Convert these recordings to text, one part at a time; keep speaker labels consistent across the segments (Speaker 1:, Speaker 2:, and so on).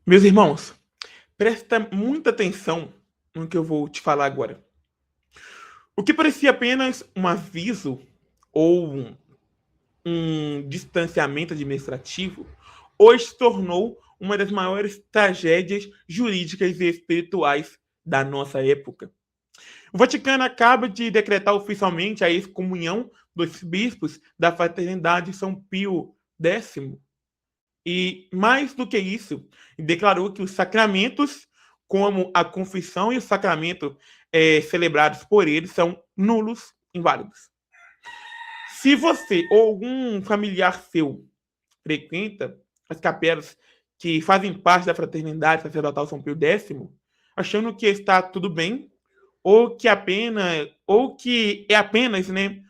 Speaker 1: Meus irmãos, presta muita atenção no que eu vou te falar agora. O que parecia apenas um aviso ou um distanciamento administrativo, hoje se tornou uma das maiores tragédias jurídicas e espirituais da nossa época. O Vaticano acaba de decretar oficialmente a excomunhão dos bispos da Fraternidade São Pio X. E, mais do que isso, declarou que os sacramentos, como a confissão e o sacramento celebrados por ele, são nulos, inválidos. Se você ou algum familiar seu frequenta as capelas que fazem parte da Fraternidade Sacerdotal São Pio X, achando que está tudo bem, ou que é apenas, né,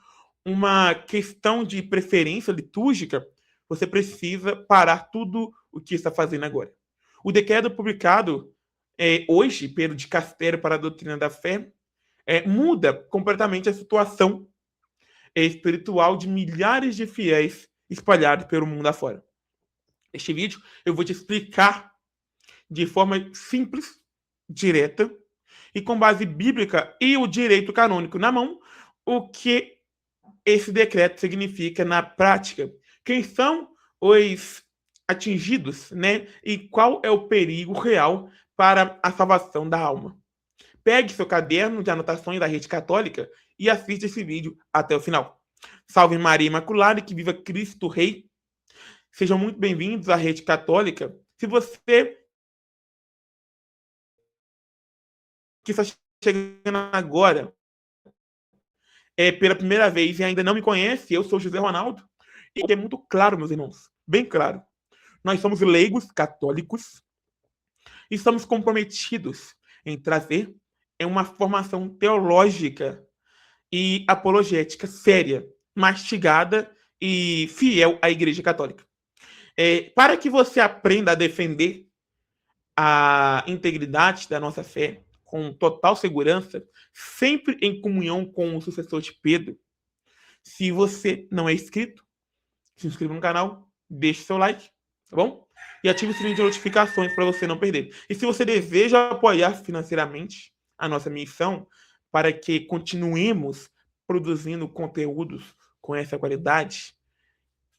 Speaker 1: uma questão de preferência litúrgica, você precisa parar tudo o que está fazendo agora. O decreto publicado hoje pelo Dicastério para a Doutrina da Fé muda completamente a situação espiritual de milhares de fiéis espalhados pelo mundo afora. Neste vídeo eu vou te explicar de forma simples, direta e com base bíblica e o direito canônico na mão, o que esse decreto significa na prática. Quem são os atingidos, né? E qual é o perigo real para a salvação da alma. Pegue seu caderno de anotações da Rede Católica e assista esse vídeo até o final. Salve Maria Imaculada, que viva Cristo Rei. Sejam muito bem-vindos à Rede Católica. Se você que está chegando agora pela primeira vez e ainda não me conhece, eu sou José Ronaldo. E é muito claro, meus irmãos, bem claro. Nós somos leigos católicos e estamos comprometidos em trazer uma formação teológica e apologética séria, mastigada e fiel à Igreja Católica. Para que você aprenda a defender a integridade da nossa fé com total segurança, sempre em comunhão com o sucessor de Pedro. Se você não é inscrito, se inscreva no canal, deixe seu like, tá bom? E ative o sininho de notificações para você não perder. E se você deseja apoiar financeiramente a nossa missão para que continuemos produzindo conteúdos com essa qualidade,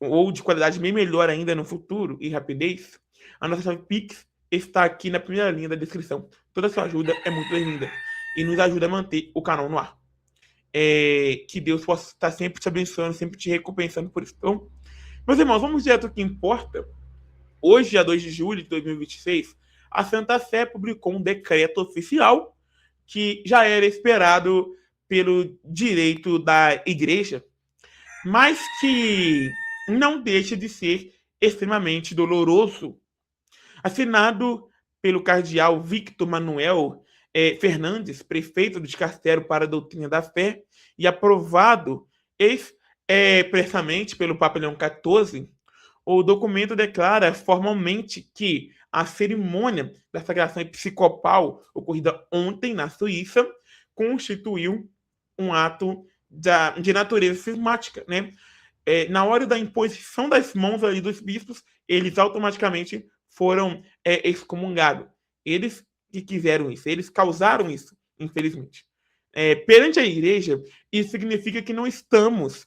Speaker 1: ou de qualidade bem melhor ainda no futuro e rapidez, a nossa chave Pix está aqui na primeira linha da descrição. Toda a sua ajuda é muito bem-vinda e nos ajuda a manter o canal no ar. Que Deus possa estar sempre te abençoando, sempre te recompensando por isso. Então, meus irmãos, vamos direto ao que importa. Hoje, dia 2 de julho de 2026, a Santa Sé publicou um decreto oficial que já era esperado pelo direito da Igreja, mas que não deixa de ser extremamente doloroso. Assinado pelo cardeal Victor Manuel Fernandes, prefeito do Dicastério para a Doutrina da Fé, e aprovado expressamente pelo Papa Leão XIV, o documento declara formalmente que a cerimônia da sagração episcopal ocorrida ontem na Suíça constituiu um ato de natureza cismática, né? Na hora da imposição das mãos ali dos bispos, eles automaticamente foram excomungados. Eles que quiseram isso, eles causaram isso, infelizmente. Perante a igreja, isso significa que não estamos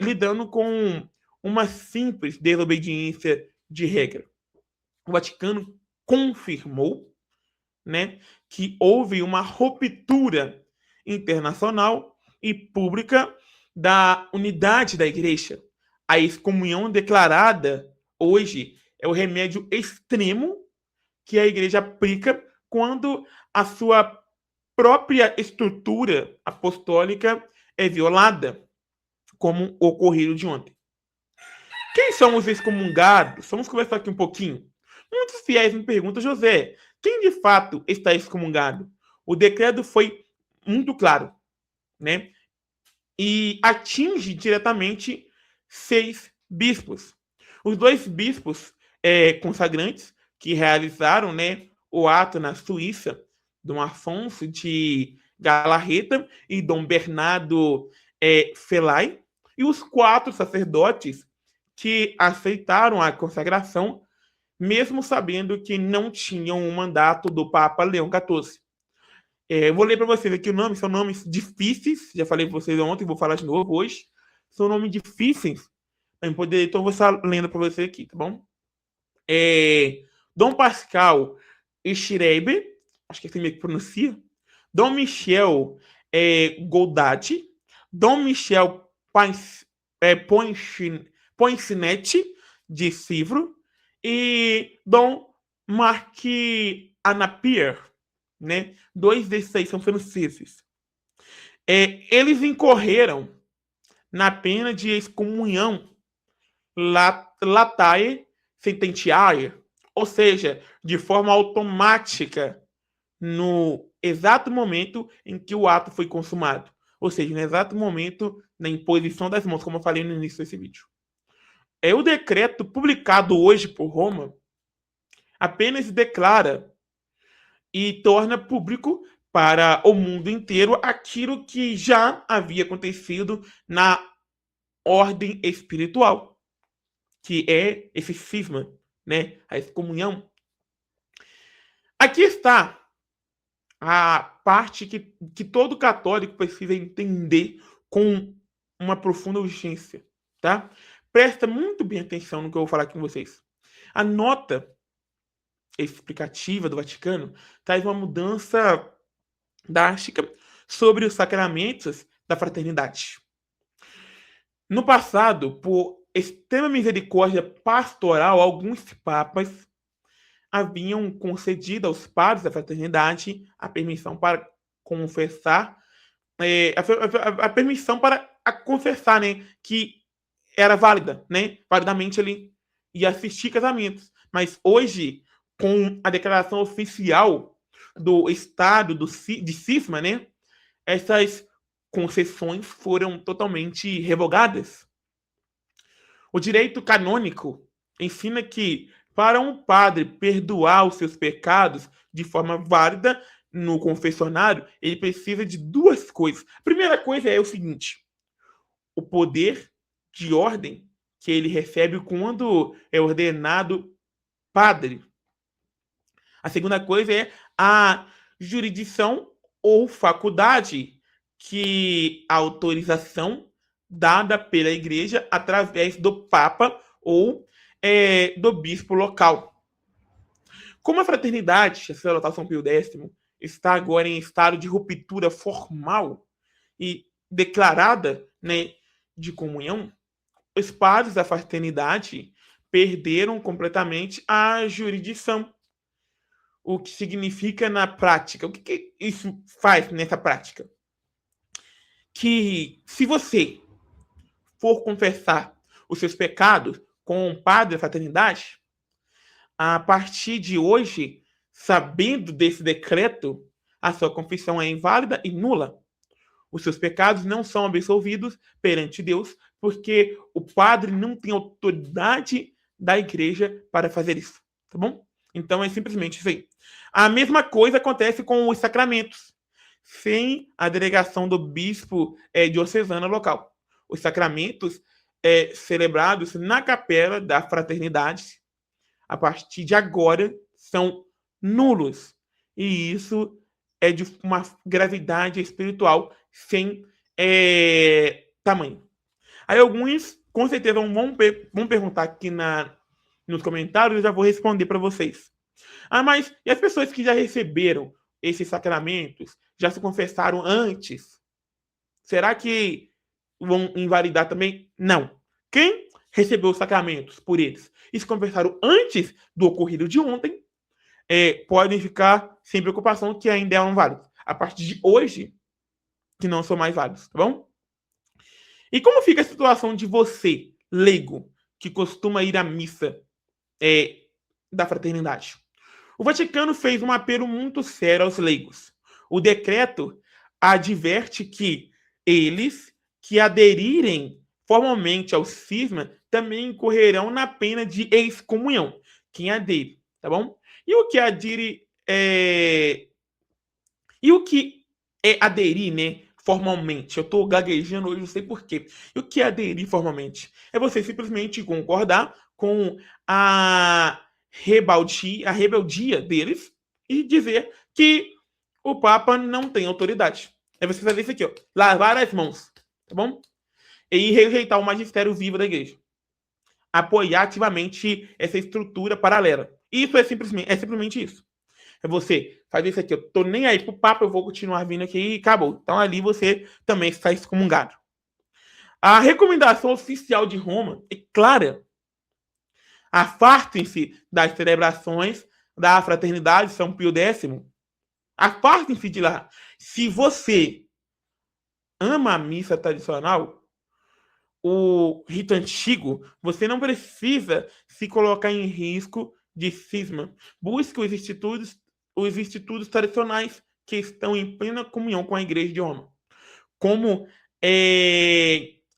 Speaker 1: lidando com uma simples desobediência de regra. O Vaticano confirmou, né, que houve uma ruptura internacional e pública da unidade da igreja. A excomunhão declarada hoje é o remédio extremo que a igreja aplica quando a sua própria estrutura apostólica é violada, como ocorreu de ontem. Quem são os excomungados? Vamos conversar aqui um pouquinho. Muitos fiéis me perguntam, José, quem de fato está excomungado? O decreto foi muito claro, né? E atinge diretamente 6 bispos. Os 2 bispos consagrantes que realizaram, né, o ato na Suíça, Dom Afonso de Galarreta e Dom Bernardo Felay, e os 4 sacerdotes que aceitaram a consagração mesmo sabendo que não tinham um mandato do Papa Leão XIV. Eu vou ler para vocês aqui o nome, são nomes difíceis, já falei para vocês ontem, vou falar de novo hoje. São nomes difíceis, então eu vou estar lendo para vocês aqui, tá bom? Dom Pascal Schreiber, acho que é assim meio que pronuncia, Dom Michel Goldati, Dom Michel Poincinetti, de Civro, e Dom Marc Anapier, né? 2 desses aí são franceses. Eles incorreram na pena de excomunhão latae sententiae, ou seja, de forma automática, no exato momento em que o ato foi consumado. Ou seja, no exato momento da imposição das mãos, como eu falei no início desse vídeo. O decreto publicado hoje por Roma apenas declara e torna público para o mundo inteiro aquilo que já havia acontecido na ordem espiritual, que é esse cisma, né? A excomunhão. Aqui está a parte que todo católico precisa entender com uma profunda urgência, tá? Presta muito bem atenção no que eu vou falar aqui com vocês. A nota explicativa do Vaticano traz uma mudança drástica sobre os sacramentos da fraternidade. No passado, por extrema misericórdia pastoral, alguns papas haviam concedido aos padres da fraternidade a permissão para confessar, a permissão para confessar, né, que era válida, né, validamente ele ia assistir casamentos. Mas hoje, com a declaração oficial do Estado de cisma, né, essas concessões foram totalmente revogadas. O direito canônico ensina que, para um padre perdoar os seus pecados de forma válida no confessionário, ele precisa de 2 coisas. A primeira coisa é o seguinte: o poder de ordem que ele recebe quando é ordenado padre. A segunda coisa é a jurisdição ou faculdade, que a autorização dada pela igreja através do Papa ou do bispo local. Como a fraternidade, a sacerdotal São Pio X, está agora em estado de ruptura formal e declarada, né, de comunhão, os padres da fraternidade perderam completamente a jurisdição. O que significa na prática? O que isso faz nessa prática? Que se você for confessar os seus pecados com um padre da fraternidade, a partir de hoje, sabendo desse decreto, a sua confissão é inválida e nula. Os seus pecados não são absolvidos perante Deus, porque o padre não tem autoridade da igreja para fazer isso, tá bom? Então é simplesmente isso aí. A mesma coisa acontece com os sacramentos, sem a delegação do bispo diocesano local. Os sacramentos celebrados na capela da fraternidade, a partir de agora, são nulos. E isso é de uma gravidade espiritual sem tamanho. Aí alguns, com certeza, vão perguntar aqui nos comentários, eu já vou responder para vocês. Mas e as pessoas que já receberam esses sacramentos, já se confessaram antes? Será que vão invalidar também? Não. Quem recebeu os sacramentos por eles e se confessaram antes do ocorrido de ontem, podem ficar sem preocupação que ainda eram válidos. A partir de hoje, que não são mais válidos, tá bom? E como fica a situação de você, leigo, que costuma ir à missa da fraternidade? O Vaticano fez um apelo muito sério aos leigos. O decreto adverte que eles que aderirem formalmente ao cisma também incorrerão na pena de excomunhão. Quem adere, tá bom? E o que adere E o que é aderir, né, formalmente? Eu estou gaguejando hoje, não sei porquê. E o que é aderir formalmente? É você simplesmente concordar com a a rebeldia deles e dizer que o Papa não tem autoridade. É você fazer isso aqui, ó, lavar as mãos, tá bom? E rejeitar o magistério vivo da igreja. Apoiar ativamente essa estrutura paralela. Isso é simplesmente isso. É você fazer isso aqui, eu tô nem aí pro Papa, eu vou continuar vindo aqui e acabou. Então ali você também está excomungado. A recomendação oficial de Roma é clara. Afastem-se das celebrações da fraternidade São Pio X. Afastem-se de lá. Se você ama a missa tradicional, o rito antigo, você não precisa se colocar em risco de cisma. Busque os institutos tradicionais que estão em plena comunhão com a Igreja de Roma, como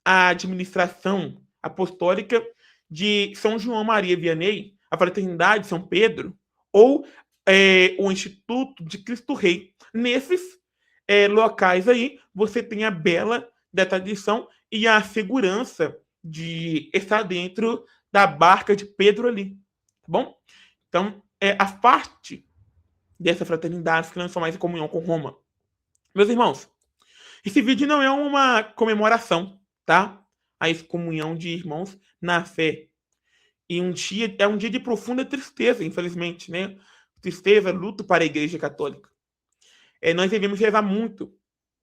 Speaker 1: a administração apostólica de São João Maria Vianney, a Fraternidade São Pedro, ou o Instituto de Cristo Rei. Nesses locais aí, você tem a bela da tradição e a segurança de estar dentro da barca de Pedro ali, tá bom? Então, afaste dessa fraternidade que não são mais em comunhão com Roma. Meus irmãos, esse vídeo não é uma comemoração, tá? A excomunhão de irmãos na fé. E é um dia de profunda tristeza, infelizmente, né? Tristeza, luto para a Igreja Católica. Nós devemos rezar muito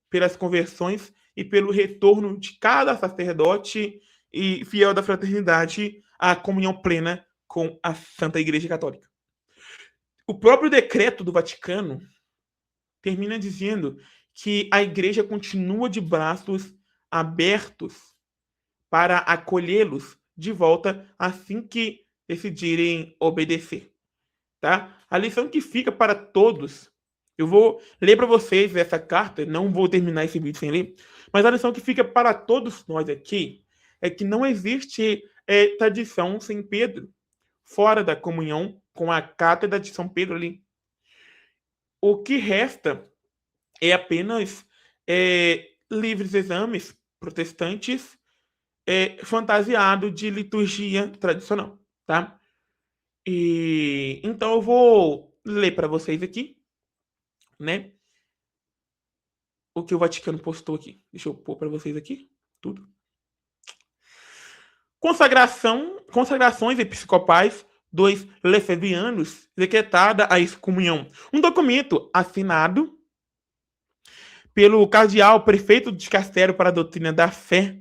Speaker 1: pelas conversões e pelo retorno de cada sacerdote e fiel da fraternidade à comunhão plena com a Santa Igreja Católica. O próprio decreto do Vaticano termina dizendo que a Igreja continua de braços abertos para acolhê-los de volta assim que decidirem obedecer. Tá? A lição que fica para todos, eu vou ler para vocês essa carta, não vou terminar esse vídeo sem ler, mas a lição que fica para todos nós aqui é que não existe tradição sem Pedro, fora da comunhão com a cátedra de São Pedro ali. O que resta é apenas livres exames protestantes fantasiado de liturgia tradicional, tá? E então eu vou ler para vocês aqui, né? O que o Vaticano postou aqui. Deixa eu pôr para vocês aqui tudo. Consagrações episcopais dos lefevianos, decretada a excomunhão. Um documento assinado pelo cardeal prefeito de Castelo para a doutrina da fé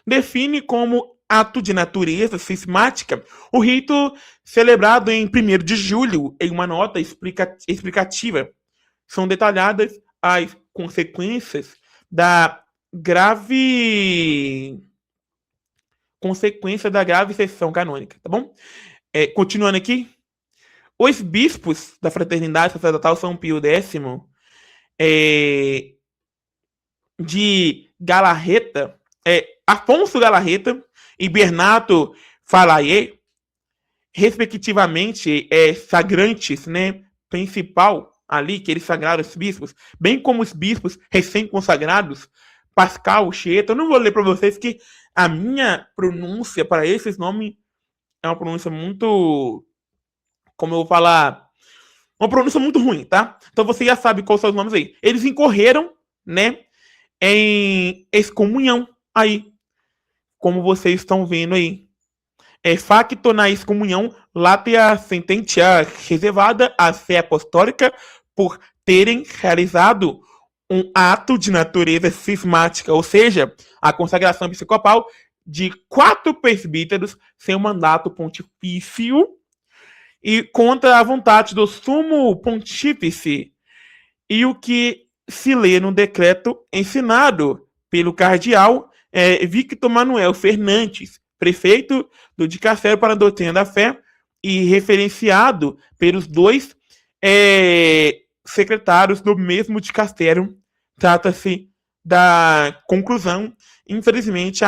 Speaker 1: define como ato de natureza cismática o rito celebrado em 1º de julho em uma nota explicativa. São detalhadas as consequências da grave exceção canônica, tá bom? Continuando aqui, os bispos da Fraternidade Sacerdotal São Pio X de Galarreta, Afonso Galarreta e Bernardo Falaie, respectivamente, sagrantes, né, principal ali, que eles sagraram os bispos, bem como os bispos recém-consagrados, Pascal, Chieta. Eu não vou ler para vocês que a minha pronúncia para esses nomes é uma pronúncia muito, como eu vou falar, uma pronúncia muito ruim, tá? Então você já sabe quais são os nomes aí. Eles incorreram, né, em excomunhão aí, como vocês estão vendo aí. Facto na excomunhão latea sententia reservada à fé apostólica por terem realizado um ato de natureza cismática, ou seja, a consagração episcopal de 4 presbíteros sem o mandato pontifício e contra a vontade do sumo pontífice, e o que se lê no decreto ensinado pelo cardeal Victor Manuel Fernandes, prefeito do Dicastério para a Doutrina da Fé, e referenciado pelos 2 secretários do mesmo dicastério. Trata-se da conclusão, infelizmente,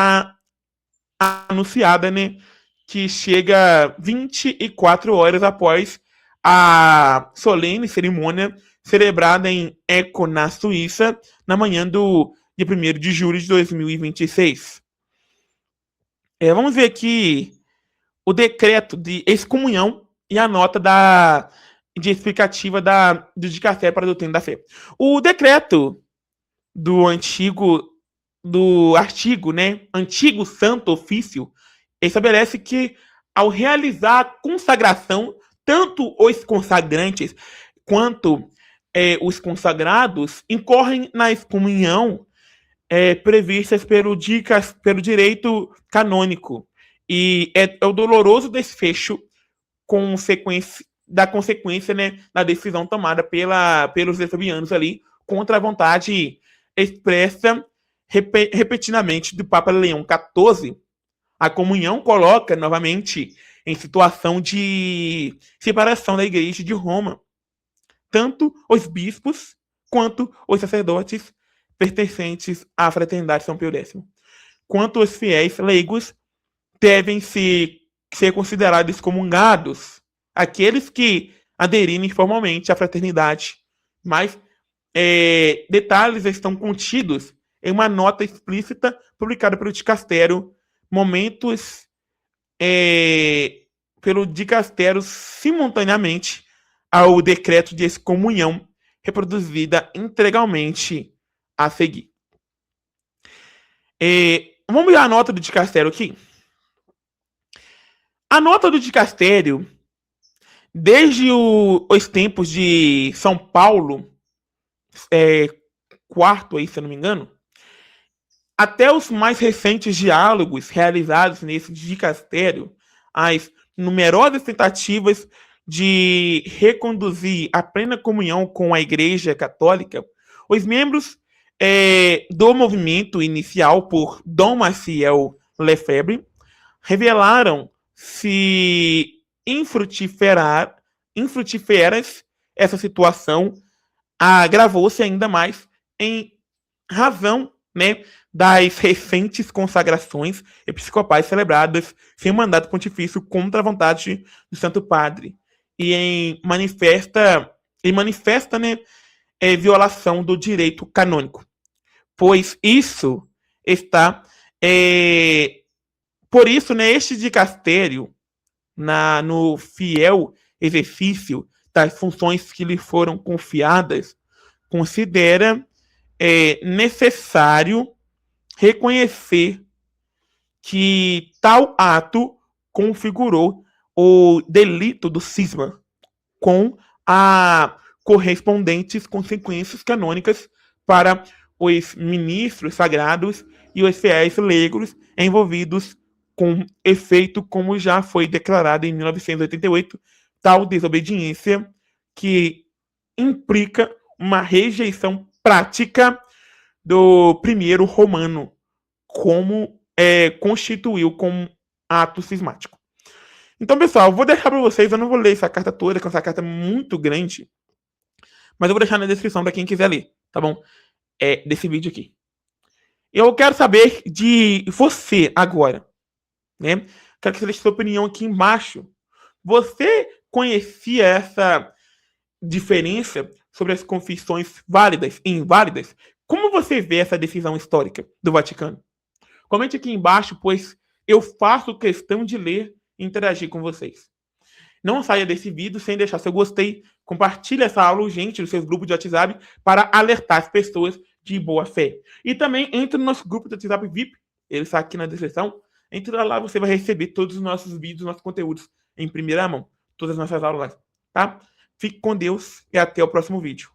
Speaker 1: anunciada, né, que chega 24 horas após a solene cerimônia celebrada em Eco, na Suíça, na manhã do dia 1º de julho de 2026. Vamos ver aqui o decreto de excomunhão e a nota de explicativa do dicastério para a doutrina da fé. O decreto do artigo, né, antigo Santo Ofício, estabelece que, ao realizar a consagração, tanto os consagrantes quanto os consagrados incorrem na excomunhão previstas pelo direito canônico. E é o doloroso desfecho da consequência, né, da decisão tomada pelos efebianos ali, contra a vontade expressa repetidamente do Papa Leão XIV. A comunhão coloca novamente em situação de separação da Igreja de Roma tanto os bispos quanto os sacerdotes pertencentes à Fraternidade São Pio X. Quanto os fiéis leigos devem ser considerados excomungados aqueles que aderirem formalmente à fraternidade. Mas detalhes estão contidos em uma nota explícita publicada pelo dicastério pelo dicastério simultaneamente ao decreto de excomunhão, reproduzida integralmente a seguir. Vamos ver a nota do dicastério aqui? A nota do dicastério, desde os tempos de São Paulo, quarto aí, se eu não me engano, até os mais recentes diálogos realizados nesse dicastério, as numerosas tentativas de reconduzir a plena comunhão com a Igreja Católica, os membros do movimento inicial por Dom Maciel Lefebvre revelaram-se infrutíferas. Essa situação agravou-se ainda mais em razão, né, das recentes consagrações episcopais celebradas sem mandato pontifício contra a vontade do Santo Padre e manifesta, né, violação do direito canônico, pois isso está por isso, né, este dicastério, no fiel exercício das funções que lhe foram confiadas, considera necessário reconhecer que tal ato configurou o delito do cisma, com a correspondentes consequências canônicas para os ministros sagrados e os fiéis leigos envolvidos, com efeito como já foi declarado em 1988, tal desobediência que implica uma rejeição prática do primeiro romano, como constituiu como ato cismático. Então, pessoal, eu vou deixar para vocês, eu não vou ler essa carta toda, que essa carta é muito grande, mas eu vou deixar na descrição para quem quiser ler, tá bom? Desse vídeo aqui. Eu quero saber de você agora, né? Quero que você deixe sua opinião aqui embaixo. Você conhecia essa diferença sobre as confissões válidas e inválidas? Como você vê essa decisão histórica do Vaticano? Comente aqui embaixo, pois eu faço questão de ler e interagir com vocês. Não saia desse vídeo sem deixar seu gostei. Compartilhe essa aula urgente nos seus grupos de WhatsApp para alertar as pessoas de boa fé. E também entre no nosso grupo de WhatsApp VIP. Ele está aqui na descrição. Entre lá, você vai receber todos os nossos vídeos, nossos conteúdos em primeira mão. Todas as nossas aulas, tá? Fique com Deus e até o próximo vídeo.